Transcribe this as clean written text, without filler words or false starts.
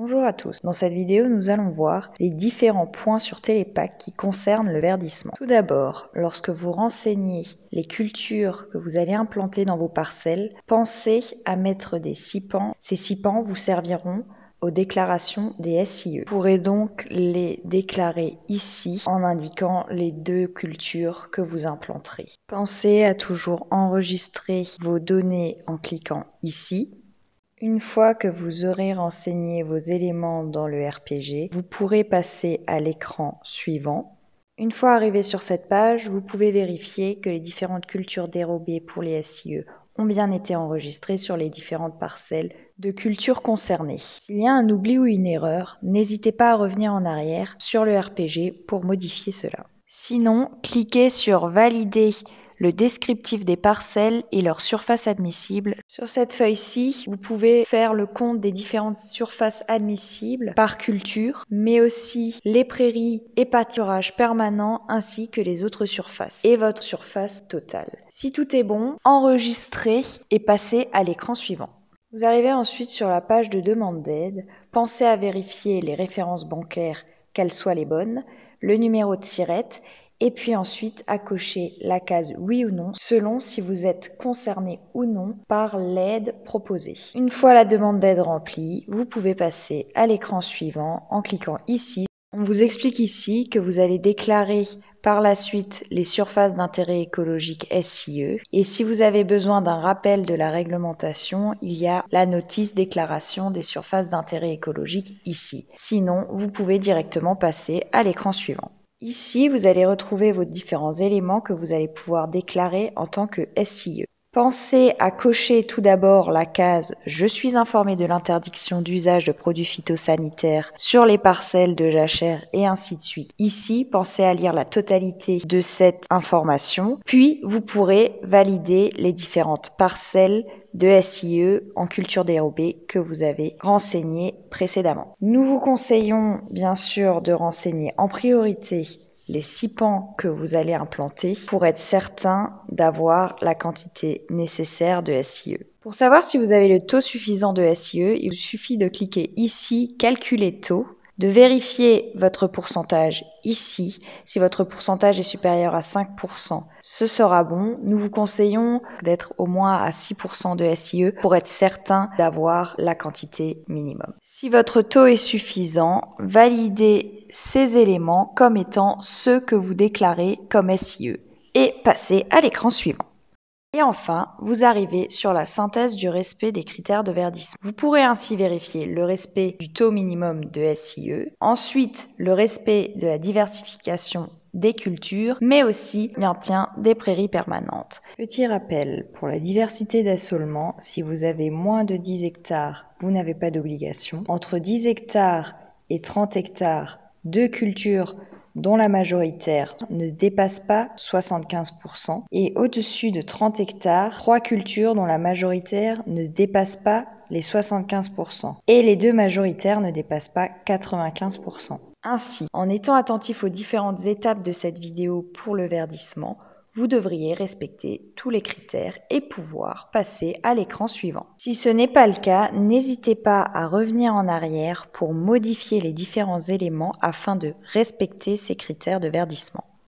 Bonjour à tous, dans cette vidéo nous allons voir les différents points sur Télépack qui concernent le verdissement. Tout d'abord, lorsque vous renseignez les cultures que vous allez implanter dans vos parcelles, pensez à mettre des sipans. Ces sipans vous serviront aux déclarations des SIE. Vous pourrez donc les déclarer ici en indiquant les deux cultures que vous implanterez. Pensez à toujours enregistrer vos données en cliquant ici. Une fois que vous aurez renseigné vos éléments dans le RPG, vous pourrez passer à l'écran suivant. Une fois arrivé sur cette page, vous pouvez vérifier que les différentes cultures dérobées pour les SIE ont bien été enregistrées sur les différentes parcelles de culture concernées. S'il y a un oubli ou une erreur, n'hésitez pas à revenir en arrière sur le RPG pour modifier cela. Sinon, cliquez sur « Valider » le descriptif des parcelles et leur surface admissible. Sur cette feuille-ci, vous pouvez faire le compte des différentes surfaces admissibles par culture, mais aussi les prairies et pâturages permanents ainsi que les autres surfaces et votre surface totale. Si tout est bon, enregistrez et passez à l'écran suivant. Vous arrivez ensuite sur la page de demande d'aide. Pensez à vérifier les références bancaires, qu'elles soient les bonnes, le numéro de SIRET, et puis ensuite à cocher la case oui ou non selon si vous êtes concerné ou non par l'aide proposée. Une fois la demande d'aide remplie, vous pouvez passer à l'écran suivant en cliquant ici. On vous explique ici que vous allez déclarer par la suite les surfaces d'intérêt écologique SIE et si vous avez besoin d'un rappel de la réglementation, il y a la notice déclaration des surfaces d'intérêt écologique ici. Sinon, vous pouvez directement passer à l'écran suivant. Ici, vous allez retrouver vos différents éléments que vous allez pouvoir déclarer en tant que SIE. Pensez à cocher tout d'abord la case « Je suis informé de l'interdiction d'usage de produits phytosanitaires sur les parcelles de jachère » et ainsi de suite. Ici, pensez à lire la totalité de cette information, puis vous pourrez valider les différentes parcelles de SIE en culture dérobée que vous avez renseignées précédemment. Nous vous conseillons bien sûr de renseigner en priorité les sipans que vous allez implanter pour être certain d'avoir la quantité nécessaire de SIE. Pour savoir si vous avez le taux suffisant de SIE, il vous suffit de cliquer ici « Calculer taux », de vérifier votre pourcentage ici. Si votre pourcentage est supérieur à 5%, ce sera bon. Nous vous conseillons d'être au moins à 6% de SIE pour être certain d'avoir la quantité minimum. Si votre taux est suffisant, validez ces éléments comme étant ceux que vous déclarez comme SIE et passez à l'écran suivant. Et enfin, vous arrivez sur la synthèse du respect des critères de verdissement. Vous pourrez ainsi vérifier le respect du taux minimum de SIE, ensuite le respect de la diversification des cultures, mais aussi maintien des prairies permanentes. Petit rappel, pour la diversité d'assolement, si vous avez moins de 10 hectares, vous n'avez pas d'obligation. Entre 10 hectares et 30 hectares, deux cultures dont la majoritaire ne dépasse pas 75%, et au-dessus de 30 hectares, 3 cultures dont la majoritaire ne dépasse pas les 75%, et les deux majoritaires ne dépassent pas 95%. Ainsi, en étant attentif aux différentes étapes de cette vidéo pour le verdissement, vous devriez respecter tous les critères et pouvoir passer à l'écran suivant. Si ce n'est pas le cas, n'hésitez pas à revenir en arrière pour modifier les différents éléments afin de respecter ces critères de verdissement.